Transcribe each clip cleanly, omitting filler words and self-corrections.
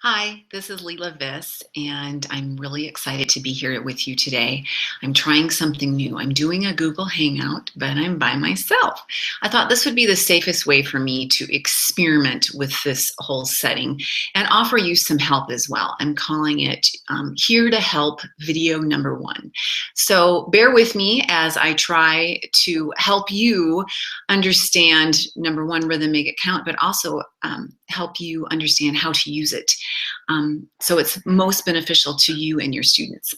Hi, this is Leela Viss, and I'm really excited to be here with you today. I'm trying something new. I'm doing a Google Hangout, but I'm by myself. I thought this would be the safest way for me to experiment with this whole setting and offer you some help as well. I'm calling it Here to Help video number 1. So bear with me as I try to help you understand, number 1, rhythm, make it count, but also help you understand how to use it. So it's most beneficial to you and your students.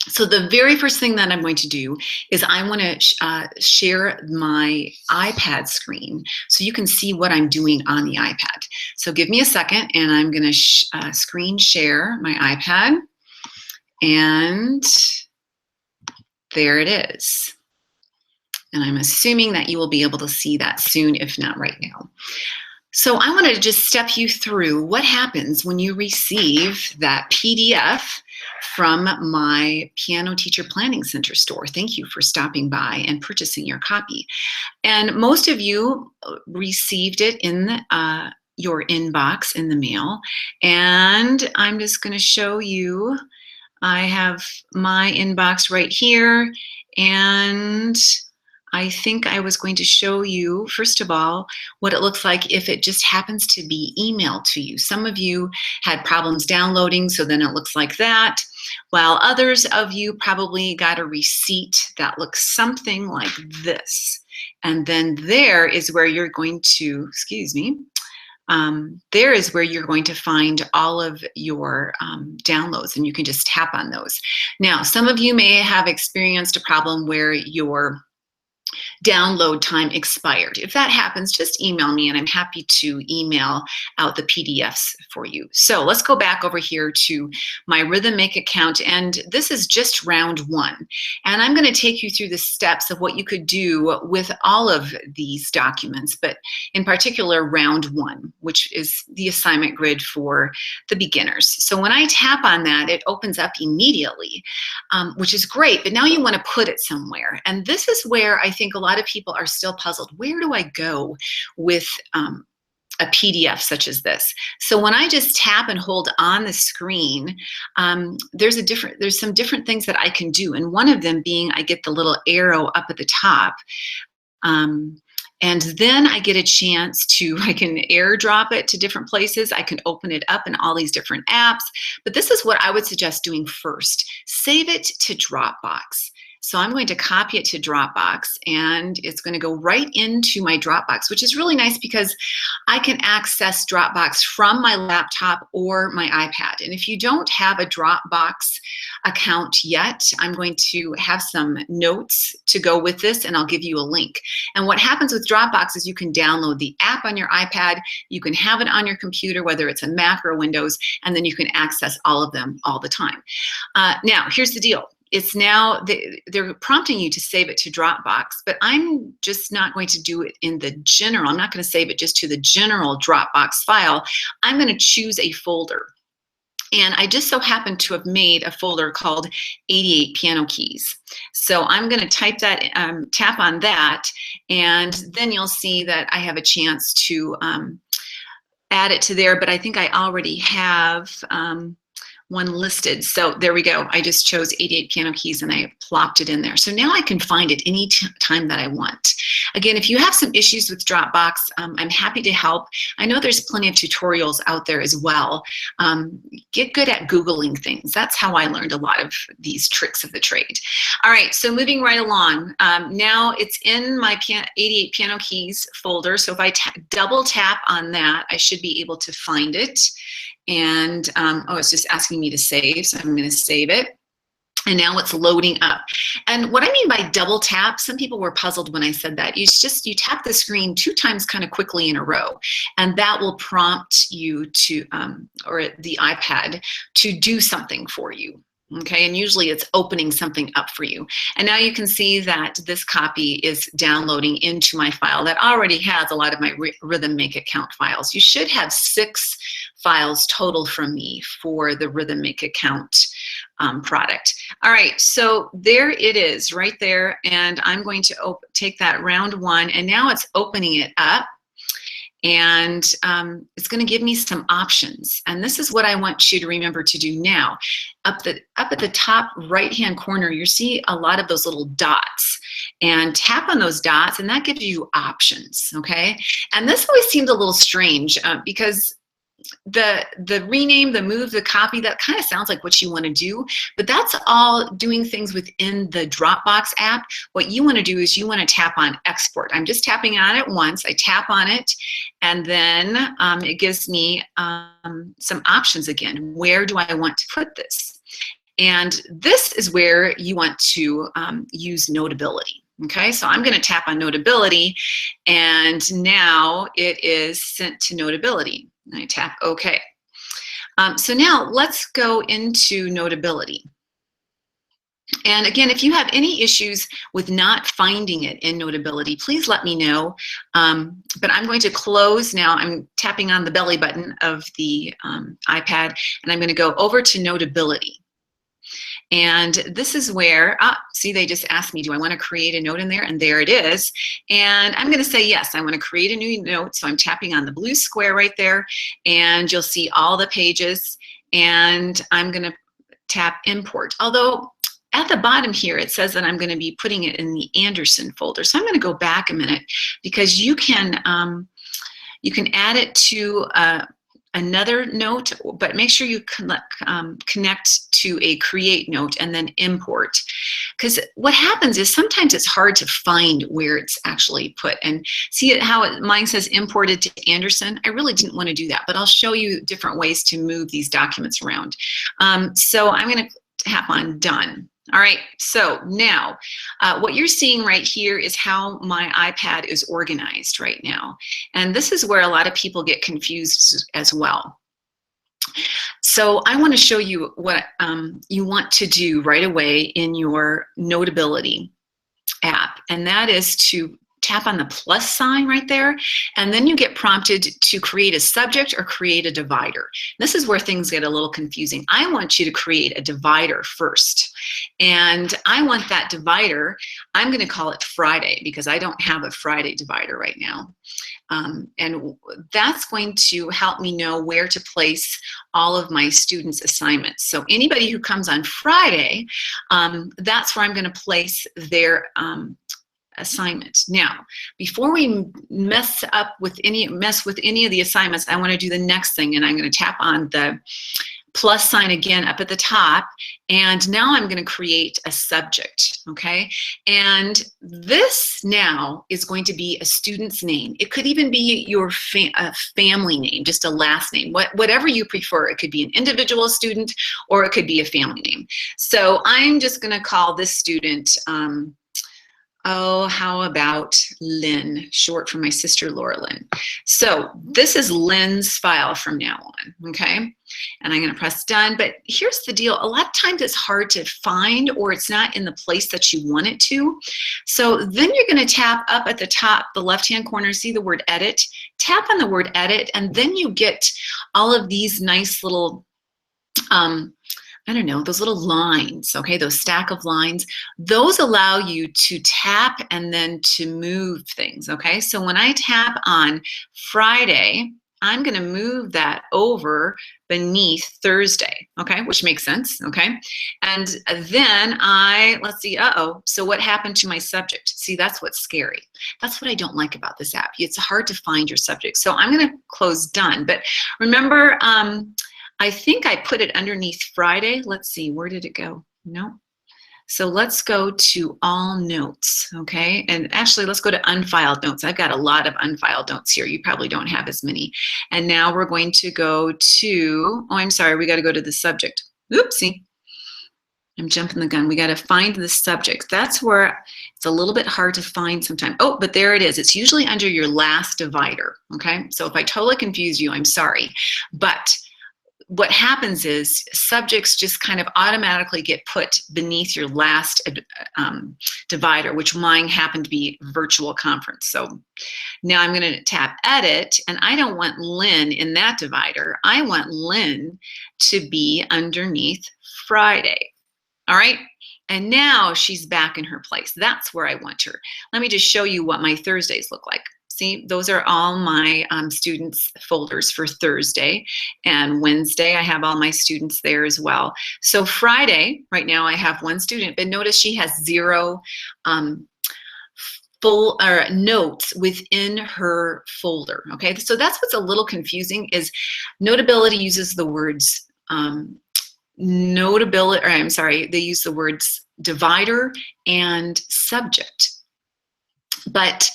So the very first thing that I'm going to do is I want to share my iPad screen so you can see what I'm doing on the iPad. So give me a second and I'm going to screen share my iPad, and there it is. And I'm assuming that you will be able to see that soon, if not right now. So I want to just step you through what happens when you receive that PDF from my Piano Teacher Planning Center store. Thank you for stopping by and purchasing your copy. And most of you received it in your inbox in the mail. And I'm just going to show you, I have my inbox right here, and I think I was going to show you, first of all, what it looks like if it just happens to be emailed to you. Some of you had problems downloading, so then it looks like that, while others of you probably got a receipt that looks something like this. And then there is where you're going to, excuse me, there is where you're going to find all of your downloads, and you can just tap on those. Now, some of you may have experienced a problem where your download time expired. If that happens, just email me and I'm happy to email out the PDFs for you. So let's go back over here to my Rhythm Make Account, and this is just round 1. And I'm going to take you through the steps of what you could do with all of these documents, but in particular round 1, which is the assignment grid for the beginners. So when I tap on that, it opens up immediately, which is great, but now you want to put it somewhere. And this is where I think a lot of people are still puzzled. Where do I go with a PDF such as this? So when I just tap and hold on the screen, there's some different things that I can do. And one of them being I get the little arrow up at the top. And then I get a chance to, I can airdrop it to different places. I can open it up in all these different apps. But this is what I would suggest doing first. Save it to Dropbox. So I'm going to copy it to Dropbox, and it's going to go right into my Dropbox, which is really nice because I can access Dropbox from my laptop or my iPad. And if you don't have a Dropbox account yet, I'm going to have some notes to go with this, and I'll give you a link. And what happens with Dropbox is you can download the app on your iPad, you can have it on your computer, whether it's a Mac or Windows, and then you can access all of them all the time. Now, here's the deal. It's now, they're prompting you to save it to Dropbox, but I'm just not going to do it in the general. I'm not going to save it just to the general Dropbox file. I'm going to choose a folder. And I just so happen to have made a folder called 88 Piano Keys. So I'm going to type that, tap on that, and then you'll see that I have a chance to add it to there, but I think I already have one listed. So there we go. I just chose 88 Piano Keys and I plopped it in there. So now I can find it any time that I want. Again, if you have some issues with Dropbox, I'm happy to help. I know there's plenty of tutorials out there as well. Get good at Googling things. That's how I learned a lot of these tricks of the trade. All right, so moving right along. Now it's in my 88 Piano Keys folder. So if I double tap on that, I should be able to find it. And oh, it's just asking me to save, so I'm going to save it. And now it's loading up. And what I mean by double tap, some people were puzzled when I said that. You tap the screen 2 times kind of quickly in a row, and that will prompt you to, or the iPad, to do something for you. Okay, and usually it's opening something up for you. And now you can see that this copy is downloading into my file that already has a lot of my Rhythm Make Account files. You should have 6 files total from me for the Rhythm Make Account product. All right, so there it is right there, and I'm going to take that round 1, and now it's opening it up. And it's going to give me some options. And this is what I want you to remember to do now. Up at the top right-hand corner, you see a lot of those little dots. And tap on those dots, and that gives you options, okay? And this always seemed a little strange because the rename, the move, the copy, that kind of sounds like what you want to do, but that's all doing things within the Dropbox app. What you want to do is you want to tap on export. I'm just tapping on it once. I tap on it, and then it gives me some options again. Where do I want to put this? And this is where you want to use Notability. Okay, so I'm going to tap on Notability, and now it is sent to Notability. And I tap OK. So now let's go into Notability. And again, if you have any issues with not finding it in Notability, please let me know. But I'm going to close now. I'm tapping on the belly button of the iPad, and I'm going to go over to Notability. And this is where, see, they just asked me, do I want to create a note in there? And there it is. And I'm going to say yes, I want to create a new note. So I'm tapping on the blue square right there, and you'll see all the pages. And I'm going to tap import. Although at the bottom here, it says that I'm going to be putting it in the Anderson folder. So I'm going to go back a minute, because you can add it to another note, but make sure you connect to a create note and then import. Because what happens is sometimes it's hard to find where it's actually put. And see how mine says imported to Anderson? I really didn't want to do that, but I'll show you different ways to move these documents around. So I'm going to tap on done. All right, so now what you're seeing right here is how my iPad is organized right now. And this is where a lot of people get confused as well. So I want to show you what you want to do right away in your Notability app, and that is to tap on the plus sign right there, and then you get prompted to create a subject or create a divider. This is where things get a little confusing. I want you to create a divider first, and I want that divider, I'm going to call it Friday, because I don't have a Friday divider right now. And that's going to help me know where to place all of my students' assignments. So anybody who comes on Friday, that's where I'm going to place their assignment. Now, before we mess with any of the assignments, I want to do the next thing, and I'm going to tap on the plus sign again up at the top, and now I'm going to create a subject, okay? And this now is going to be a student's name. It could even be your family name, just a last name, whatever you prefer. It could be an individual student, or it could be a family name. So I'm just going to call this student how about Lynn, short for my sister Laura Lynn. So this is Lynn's file from now on, okay? And I'm going to press done, but here's the deal. A lot of times it's hard to find, or it's not in the place that you want it to. So then you're going to tap up at the top, the left-hand corner, see the word edit, tap on the word edit, and then you get all of these nice little I don't know, those little lines, okay, those stack of lines, those allow you to tap and then to move things, okay? So when I tap on Friday, I'm going to move that over beneath Thursday, okay, which makes sense, okay? And then let's see, so what happened to my subject? See, that's what's scary. That's what I don't like about this app. It's hard to find your subject. So I'm going to close done, but remember, I think I put it underneath Friday. Let's see, where did it go? No. So let's go to all notes, okay? And actually, let's go to unfiled notes. I've got a lot of unfiled notes here. You probably don't have as many. And now we're going to go to, I'm sorry, we got to go to the subject. Oopsie. I'm jumping the gun. We got to find the subject. That's where it's a little bit hard to find sometimes. Oh, but there it is. It's usually under your last divider, okay? So if I totally confuse you, I'm sorry. But what happens is subjects just kind of automatically get put beneath your last divider, which mine happened to be virtual conference. So now I'm going to tap edit, and I don't want Lynn in that divider. I want Lynn to be underneath Friday. All right. And now she's back in her place. That's where I want her. Let me just show you what my Thursdays look like. See, those are all my students' folders for Thursday. And Wednesday, I have all my students there as well. So Friday, right now, I have one student, but notice she has 0 full notes within her folder. Okay, so that's what's a little confusing is Notability uses the words Notability, or I'm sorry, they use the words divider and subject. But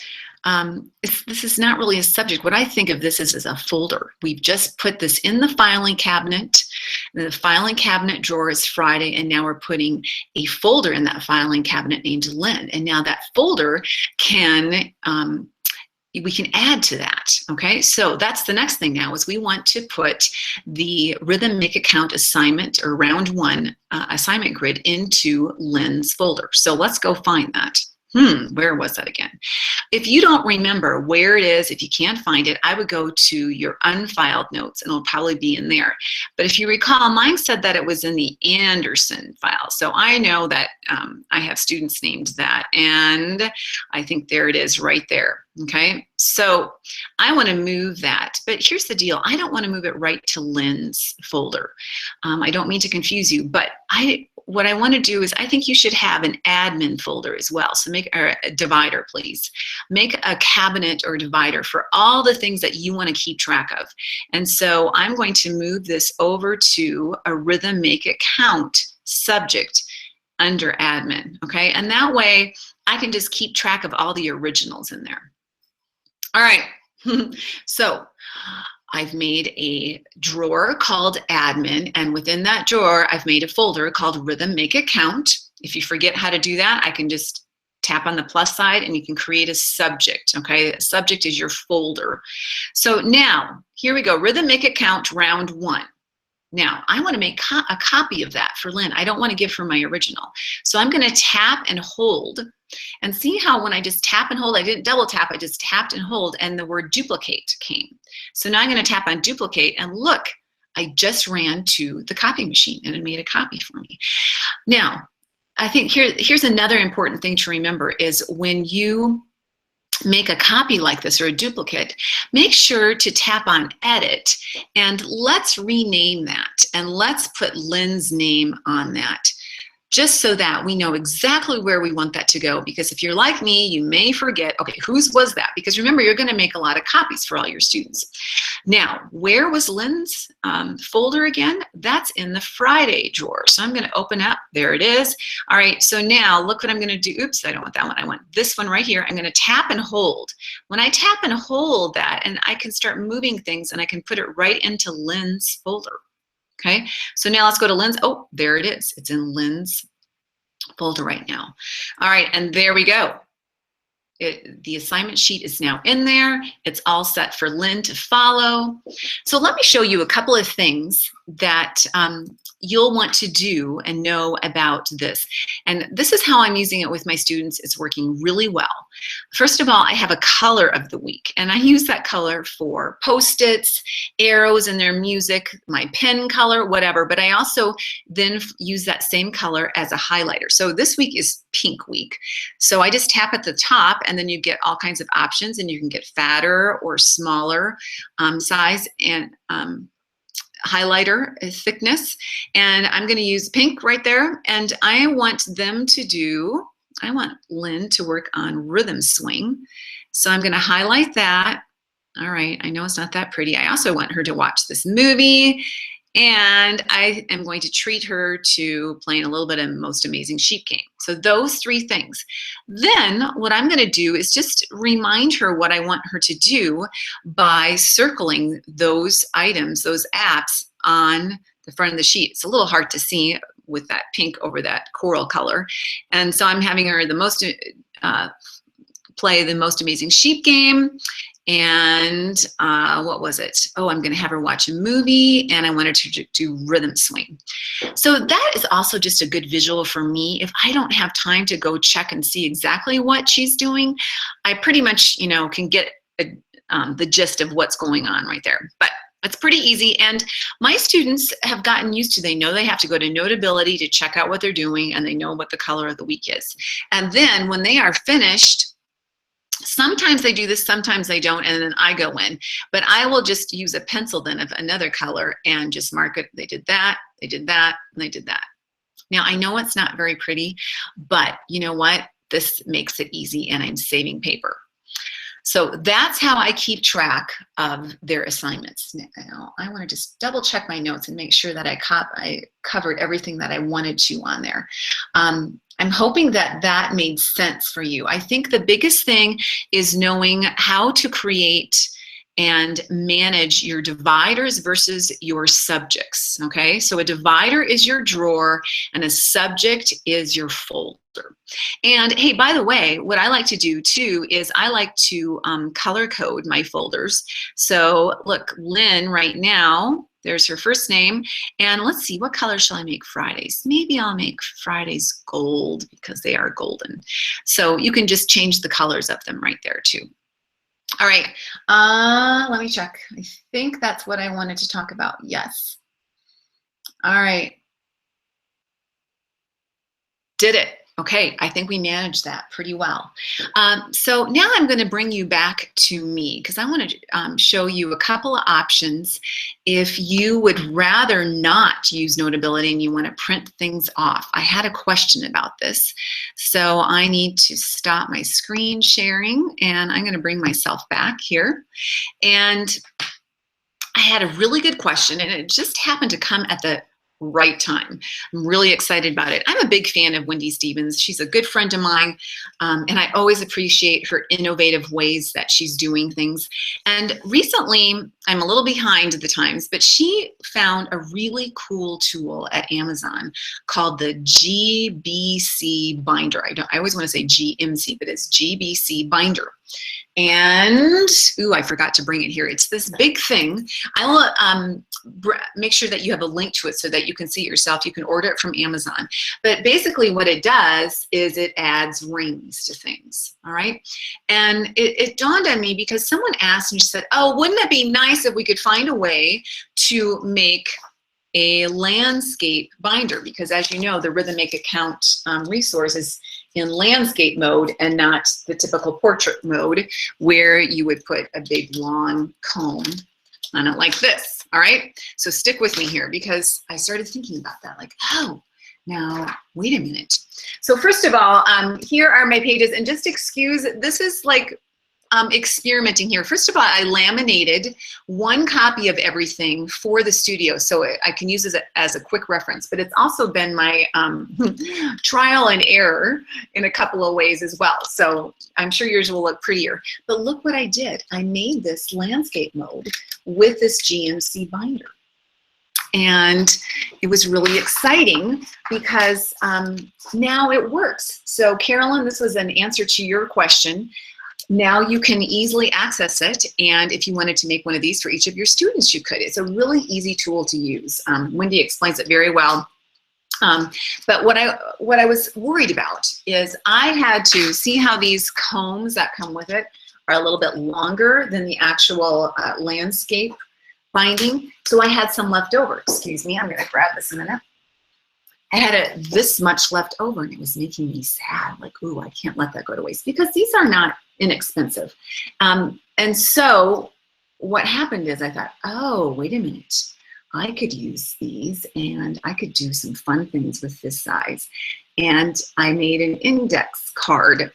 this is not really a subject. What I think of this as a folder. We've just put this in the filing cabinet. The filing cabinet drawer is Friday, and now we're putting a folder in that filing cabinet named Lynn. And now that folder can, we can add to that, okay? So that's the next thing now is we want to put the Rhythm Make It Count assignment or round 1 assignment grid into Lynn's folder. So let's go find that. Where was that again? If you don't remember where it is, if you can't find it, I would go to your unfiled notes and it'll probably be in there. But if you recall, mine said that it was in the Anderson file. So I know that I have students named that, and I think there it is right there. Okay, so I want to move that, but here's the deal. I don't want to move it right to Lynn's folder. I don't mean to confuse you, but what I want to do is I think you should have an admin folder as well. So make a divider, please. Make a cabinet or divider for all the things that you want to keep track of. And so I'm going to move this over to a Rhythm Make It Count subject under admin, okay? And that way I can just keep track of all the originals in there. All right, so I've made a drawer called admin, and within that drawer, I've made a folder called Rhythm Make It Count. If you forget how to do that, I can just tap on the plus side and you can create a subject, okay? Subject is your folder. So now, here we go, Rhythm Make It Count round 1. Now, I want to make a copy of that for Lynn. I don't want to give her my original. So I'm going to tap and hold. And see how when I just tap and hold, I didn't double tap, I just tapped and hold, and the word duplicate came. So now I'm going to tap on duplicate, and look, I just ran to the copy machine and it made a copy for me. Now, I think here's another important thing to remember is when you make a copy like this or a duplicate, make sure to tap on edit and let's rename that and let's put Lynn's name on that, just so that we know exactly where we want that to go. Because if you're like me, you may forget, okay, whose was that? Because remember, you're going to make a lot of copies for all your students. Now, where was Lynn's folder again? That's in the Friday drawer. So I'm going to open up, there it is. All right, so now look what I'm going to do. Oops, I don't want that one. I want this one right here. I'm going to tap and hold. When I tap and hold that, and I can start moving things and I can put it right into Lynn's folder. Okay, so now let's go to Lynn's. Oh, there it is. It's in Lynn's folder right now. All right, and there we go. The assignment sheet is now in there. It's all set for Lynn to follow. So let me show you a couple of things that you'll want to do and know about this. And this is how I'm using it with my students. It's working really well. First of all, I have a color of the week, and I use that color for Post-its, arrows in their music, my pen color, whatever, but I also then use that same color as a highlighter. So this week is pink week. So I just tap at the top, and then you get all kinds of options, and you can get fatter or smaller size and highlighter thickness. And I'm going to use pink right there, and I want Lynn to work on rhythm swing. So I'm going to highlight that. All right, I know it's not that pretty. I also want her to watch this movie, and I am going to treat her to playing a little bit of Most Amazing Sheep Game. So those 3 things. Then what I'm going to do is just remind her what I want her to do by circling those items, those apps on the front of the sheet. It's a little hard to see with that pink over that coral color. And so I'm having her play the Most Amazing Sheep Game. And what was it? Oh, I'm going to have her watch a movie, and I want her to do rhythm swing. So that is also just a good visual for me. If I don't have time to go check and see exactly what she's doing, I pretty much, can get the gist of what's going on right there. But it's pretty easy, and my students have gotten used to, they know they have to go to Notability to check out what they're doing, and they know what the color of the week is. And then when they are finished Sometimes I do this, sometimes I don't, and then I go in. But I will just use a pencil then of another color and just mark it. They did that, they did that, and they did that. Now, I know it's not very pretty, but you know what? This makes it easy, and I'm saving paper. So that's how I keep track of their assignments. Now, I want to just double check my notes and make sure that I covered everything that I wanted to on there. I'm hoping that that made sense for you. I think the biggest thing is knowing how to create and manage your dividers versus your subjects, okay? So a divider is your drawer and a subject is your folder. And hey, by the way, what I like to do too is I like to color code my folders. So look, Lynn right now, there's her first name. And let's see, what color shall I make Fridays? Maybe I'll make Fridays gold because they are golden. So you can just change the colors of them right there too. All right, let me check. I think that's what I wanted to talk about. Yes. All right. Did it. Okay, I think we managed that pretty well. So now I'm going to bring you back to me because I want to show you a couple of options if you would rather not use Notability and you want to print things off. I had a question about this, so I need to stop my screen sharing and I'm going to bring myself back here. And I had a really good question and it just happened to come at the right time. I'm really excited about it. I'm a big fan of Wendy Stevens. She's a good friend of mine, and I always appreciate her innovative ways that she's doing things. And recently, I'm a little behind the times, but she found a really cool tool at Amazon called the GBC Binder. I always want to say GMC, but it's GBC Binder. And, ooh, I forgot to bring it here. It's this big thing. I will make sure that you have a link to it so that you can see it yourself. You can order it from Amazon. But basically what it does is it adds rings to things, all right? And it dawned on me because someone asked and she said, oh, wouldn't it be nice if we could find a way to make a landscape binder? Because as you know, the Rhythm Make It Count resource is in landscape mode and not the typical portrait mode where you would put a big long comb on it like this, all right? So stick with me here because I started thinking about that, like, oh, now, wait a minute. So first of all, here are my pages, and just excuse, this is like experimenting here. First of all, I laminated one copy of everything for the studio so I can use it as a quick reference, but it's also been my trial and error in a couple of ways as well. So I'm sure yours will look prettier. But look what I did. I made this landscape mode with this GMC binder. And it was really exciting because now it works. So Carolyn, this was an answer to your question. Now you can easily access it, and if you wanted to make one of these for each of your students, you could. It's a really easy tool to use. Wendy explains it very well. But what I was worried about is I had to see how these combs that come with it are a little bit longer than the actual landscape binding. So I had some left over. Excuse me, I'm going to grab this in a minute. I had this much left over, and it was making me sad. Like, ooh, I can't let that go to waste because these are not inexpensive. And so what happened is I thought, oh, wait a minute. I could use these and I could do some fun things with this size. And I made an index card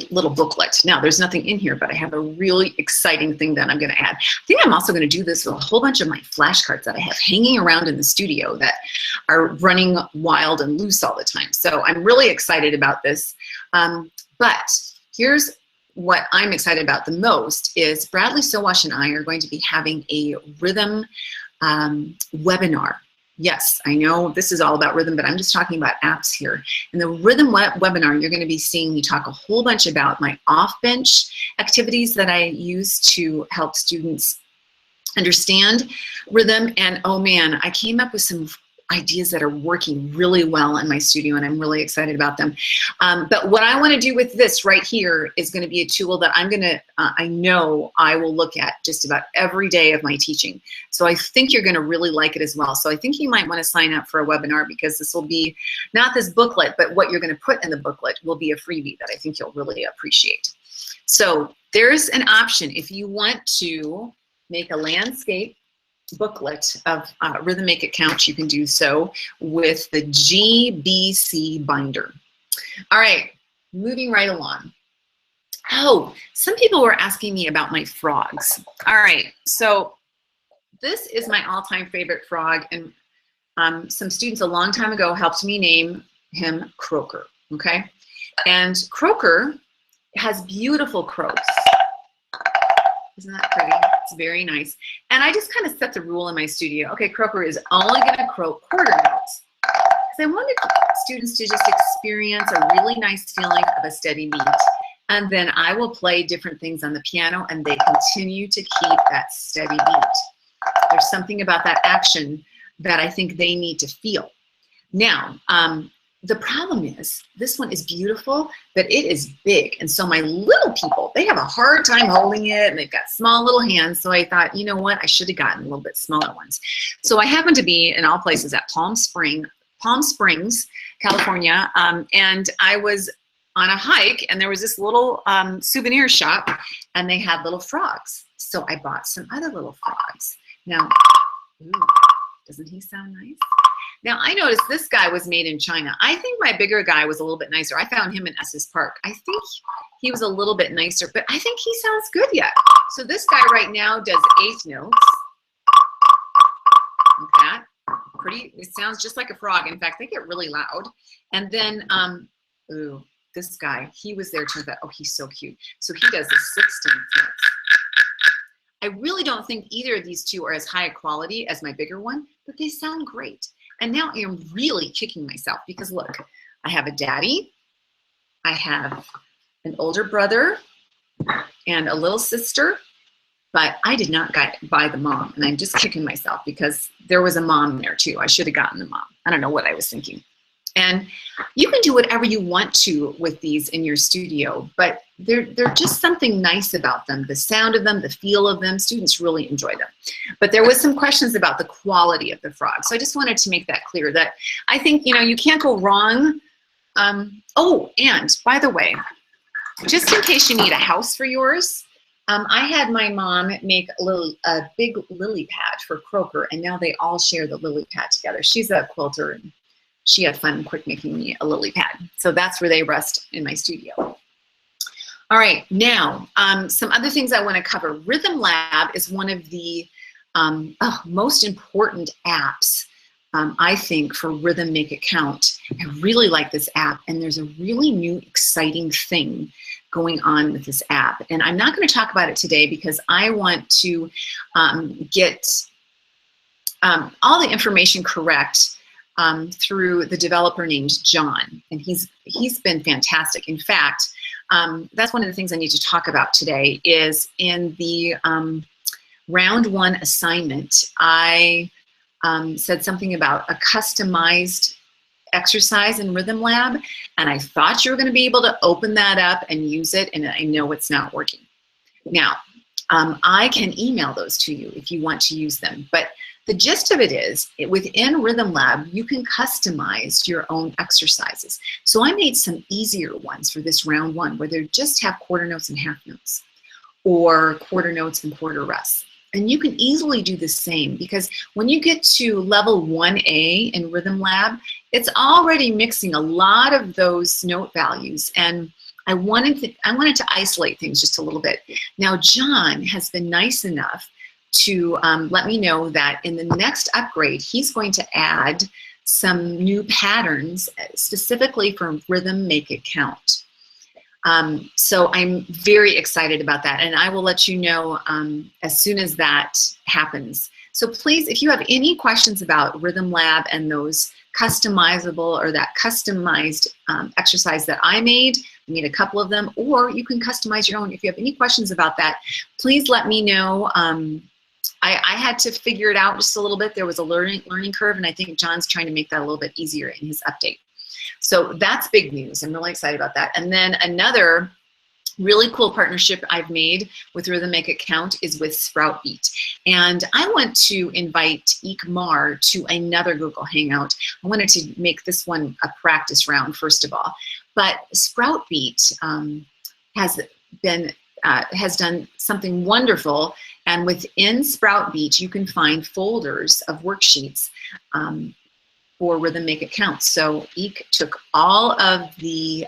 little booklet. Now there's nothing in here, but I have a really exciting thing that I'm going to add. I think I'm also going to do this with a whole bunch of my flashcards that I have hanging around in the studio that are running wild and loose all the time. So I'm really excited about this. But here's what I'm excited about the most is Bradley Sowash and I are going to be having a rhythm webinar. Yes, I know this is all about rhythm, but I'm just talking about apps here. In the rhythm webinar, you're going to be seeing me talk a whole bunch about my off-bench activities that I use to help students understand rhythm. And oh man, I came up with some ideas that are working really well in my studio, and I'm really excited about them. But what I want to do with this right here is going to be a tool that I know I will look at just about every day of my teaching. So I think you're going to really like it as well. So I think you might want to sign up for a webinar, because this will be not this booklet, but what you're going to put in the booklet will be a freebie that I think you'll really appreciate. So there's an option if you want to make a landscape booklet of Rhythm Make It Count. You can do so with the GBC Binder. All right, moving right along. Oh, some people were asking me about my frogs. All right, so this is my all-time favorite frog, and some students a long time ago helped me name him Croaker, okay? And Croaker has beautiful croaks. Isn't that pretty? It's very nice. And I just kind of set the rule in my studio. Okay, Croaker is only going to croak quarter notes. Because I wanted students to just experience a really nice feeling of a steady beat. And then I will play different things on the piano, and they continue to keep that steady beat. There's something about that action that I think they need to feel. Now, the problem is, this one is beautiful, but it is big. And so my little people, they have a hard time holding it, and they've got small little hands. So I thought, you know what, I should have gotten a little bit smaller ones. So I happened to be in all places at Palm Springs, California. And I was on a hike, and there was this little souvenir shop, and they had little frogs. So I bought some other little frogs. Now, ooh, doesn't he sound nice? Now, I noticed this guy was made in China. I think my bigger guy was a little bit nicer. I found him in Estes Park. I think he was a little bit nicer, but I think he sounds good yet. So this guy right now does 8th notes. Like that. Pretty, it sounds just like a frog. In fact, they get really loud. And then, ooh, this guy, he was there too. Oh, he's so cute. So he does the 16th notes. I really don't think either of these two are as high a quality as my bigger one, but they sound great. And now I am really kicking myself, because look, I have a daddy, I have an older brother, and a little sister, but I did not buy the mom. And I'm just kicking myself because there was a mom there too. I should have gotten the mom. I don't know what I was thinking. And you can do whatever you want to with these in your studio, but they're just something nice about them. The sound of them, the feel of them, students really enjoy them. But there was some questions about the quality of the frog. So I just wanted to make that clear, that I think, you know, you can't go wrong. Oh, and by the way, just in case you need a house for yours, I had my mom make a big lily pad for Croaker, and now they all share the lily pad together. She's a quilter, and she had fun quick making me a lily pad. So that's where they rest in my studio. All right, now, some other things I want to cover. Rhythm Lab is one of the most important apps, I think, for Rhythm Make It Count. I really like this app, and there's a really new, exciting thing going on with this app. And I'm not going to talk about it today, because I want to get all the information correct through the developer named John, and he's been fantastic. In fact, that's one of the things I need to talk about today. Is in the round 1 assignment, I said something about a customized exercise in Rhythm Lab, and I thought you were going to be able to open that up and use it, and I know it's not working. Now, I can email those to you if you want to use them, but the gist of it is, within Rhythm Lab, you can customize your own exercises. So I made some easier ones for this round 1, where they just have quarter notes and half notes, or quarter notes and quarter rests. And you can easily do the same, because when you get to level 1A in Rhythm Lab, it's already mixing a lot of those note values. And I wanted to isolate things just a little bit. Now, John has been nice enough to let me know that in the next upgrade, he's going to add some new patterns specifically for Rhythm Make It Count. So I'm very excited about that, and I will let you know as soon as that happens. So please, if you have any questions about Rhythm Lab and those customizable, or that customized exercise that I made a couple of them, or you can customize your own. If you have any questions about that, please let me know I had to figure it out just a little bit. There was a learning curve, and I think John's trying to make that a little bit easier in his update. So that's big news. I'm really excited about that. And then another really cool partnership I've made with Rhythm Make It Count is with Sprout Beat. And I want to invite Mar to another Google Hangout. I wanted to make this one a practice round, first of all. But Sprout Beat has done something wonderful. And within Sprout Beat, you can find folders of worksheets for Rhythm Make It Count. So Eek took all of the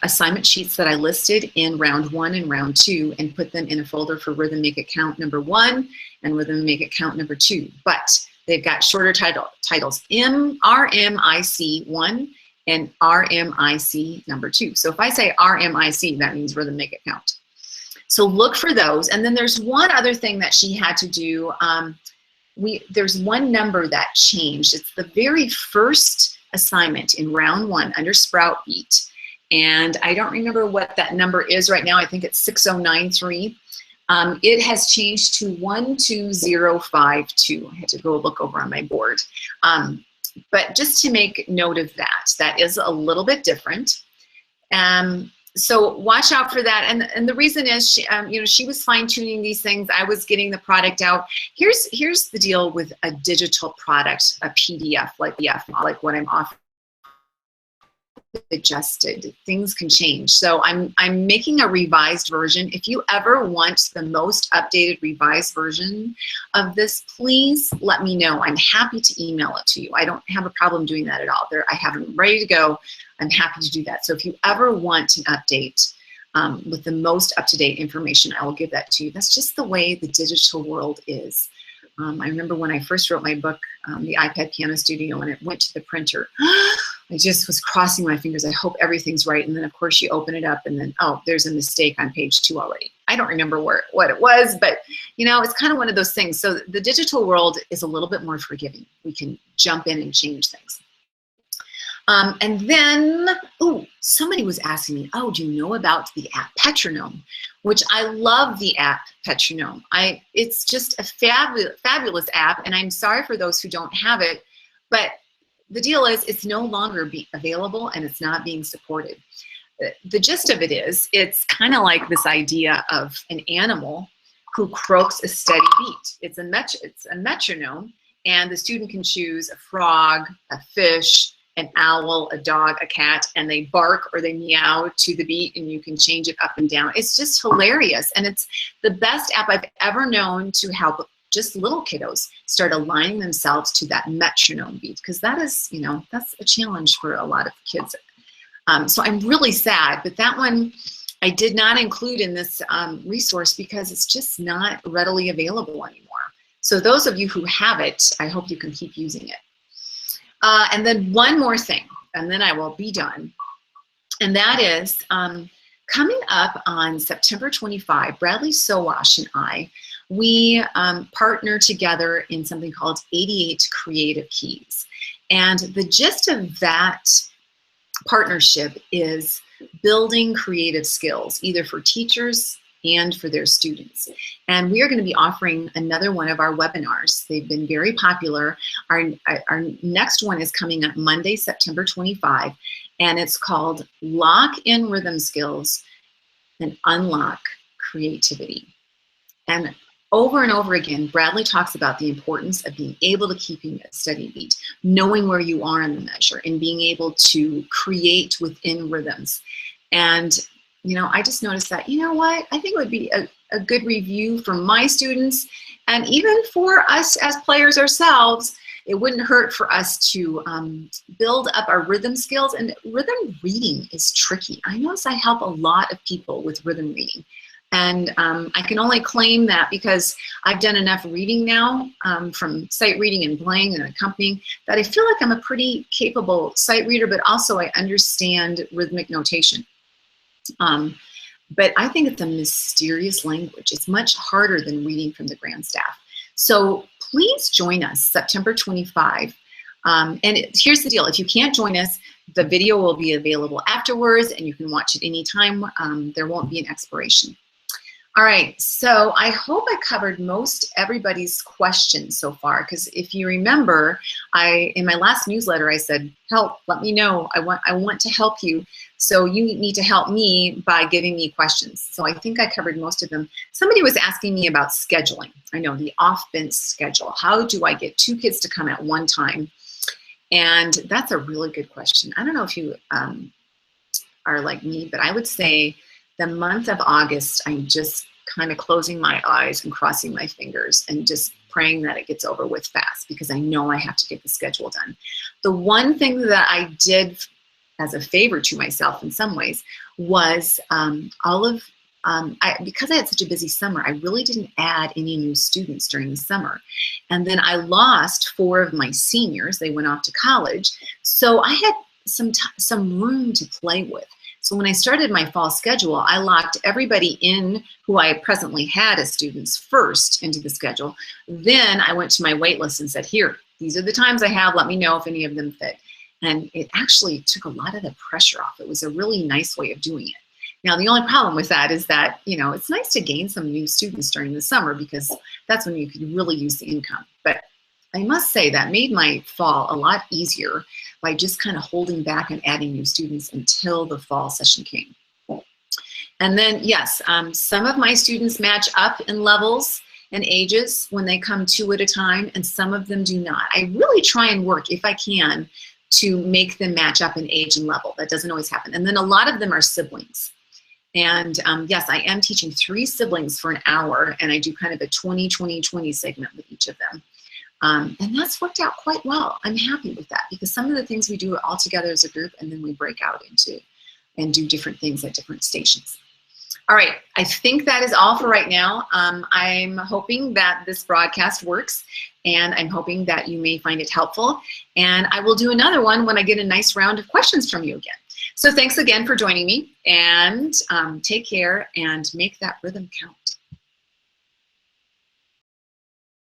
assignment sheets that I listed in round 1 and round 2 and put them in a folder for Rhythm Make It Count number 1 and Rhythm Make It Count number 2. But they've got shorter titles, RMIC 1 and RMIC number 2. So if I say RMIC, that means Rhythm Make It Count. So look for those. And then there's one other thing that she had to do. There's one number that changed. It's the very first assignment in round 1 under Sprout Beat. And I don't remember what that number is right now. I think it's 6093. It has changed to 12052. I had to go look over on my board. But just to make note of that, that is a little bit different. So watch out for that. And the reason is, she was fine tuning these things. I was getting the product out. Here's the deal with a digital product, a PDF, like what I'm offering. Adjusted, things can change. So I'm making a revised version. If you ever want the most updated revised version of this, please let me know. I'm happy to email it to you. I don't have a problem doing that at all. I have them ready to go. I'm happy to do that. So if you ever want an update with the most up-to-date information, I will give that to you. That's just the way the digital world is. I remember when I first wrote my book, The iPad Piano Studio, and it went to the printer, I just was crossing my fingers. I hope everything's right. And then, of course, you open it up, and then, oh, there's a mistake on page 2 already. I don't remember what it was, but, it's kind of one of those things. So the digital world is a little bit more forgiving. We can jump in and change things. And then, somebody was asking me, do you know about the app Petronome? Which I love the app Petronome. It's just a fabulous app, and I'm sorry for those who don't have it, but the deal is it's no longer available and it's not being supported. The gist of it is, it's kind of like this idea of an animal who croaks a steady beat. It's a metronome, and the student can choose a frog, a fish, an owl, a dog, a cat, and they bark or they meow to the beat, and you can change it up and down. It's just hilarious, and it's the best app I've ever known to help just little kiddos start aligning themselves to that metronome beat, because that is, that's a challenge for a lot of kids. So I'm really sad, but that one I did not include in this resource because it's just not readily available anymore. So those of you who have it, I hope you can keep using it. And then one more thing, and then I will be done. And that is coming up on September 25, Bradley Sowash and I, we partner together in something called 88 Creative Keys. And the gist of that partnership is building creative skills, either for teachers and for their students. And we are going to be offering another one of our webinars. They've been very popular. Our next one is coming up Monday, September 25, and it's called Lock in Rhythm Skills and Unlock Creativity. And over again, Bradley talks about the importance of being able to keep a steady beat, knowing where you are in the measure, and being able to create within rhythms. And I just noticed that, I think it would be a good review for my students, and even for us as players ourselves. It wouldn't hurt for us to build up our rhythm skills. And rhythm reading is tricky. I notice I help a lot of people with rhythm reading. And I can only claim that because I've done enough reading now from sight reading and playing and accompanying that I feel like I'm a pretty capable sight reader, but also I understand rhythmic notation. But I think it's a mysterious language. It's much harder than reading from the Grandstaff. So please join us September 25. Here's the deal. If you can't join us, the video will be available afterwards and you can watch it anytime. There won't be an expiration. All right, so I hope I covered most everybody's questions so far, because if you remember, in my last newsletter I said, help, let me know. I want to help you. So you need to help me by giving me questions. So I think I covered most of them. Somebody was asking me about scheduling. I know, the off-bench schedule. How do I get 2 kids to come at one time? And that's a really good question. I don't know if you are like me, but I would say the month of August, I'm just kind of closing my eyes and crossing my fingers and just praying that it gets over with fast, because I know I have to get the schedule done. The one thing that I did as a favor to myself in some ways was because I had such a busy summer, I really didn't add any new students during the summer. And then I lost 4 of my seniors. They went off to college. So I had some room to play with. So when I started my fall schedule, I locked everybody in who I presently had as students first into the schedule. Then I went to my wait list and said, here, these are the times I have. Let me know if any of them fit. And it actually took a lot of the pressure off. It was a really nice way of doing it. Now, the only problem with that is that, you know, it's nice to gain some new students during the summer, because that's when you can really use the income. But I must say that made my fall a lot easier by just kind of holding back and adding new students until the fall session came. And then, yes, some of my students match up in levels and ages when they come 2 at a time, and some of them do not. I really try and work, if I can, to make them match up in age and level. That doesn't always happen. And then a lot of them are siblings. And yes, I am teaching 3 siblings for an hour, and I do kind of a 20-20-20 segment with each of them. And that's worked out quite well. I'm happy with that, because some of the things we do all together as a group, and then we break out into and do different things at different stations. All right, I think that is all for right now. I'm hoping that this broadcast works, and I'm hoping that you may find it helpful. And I will do another one when I get a nice round of questions from you again. So thanks again for joining me, and take care and make that rhythm count.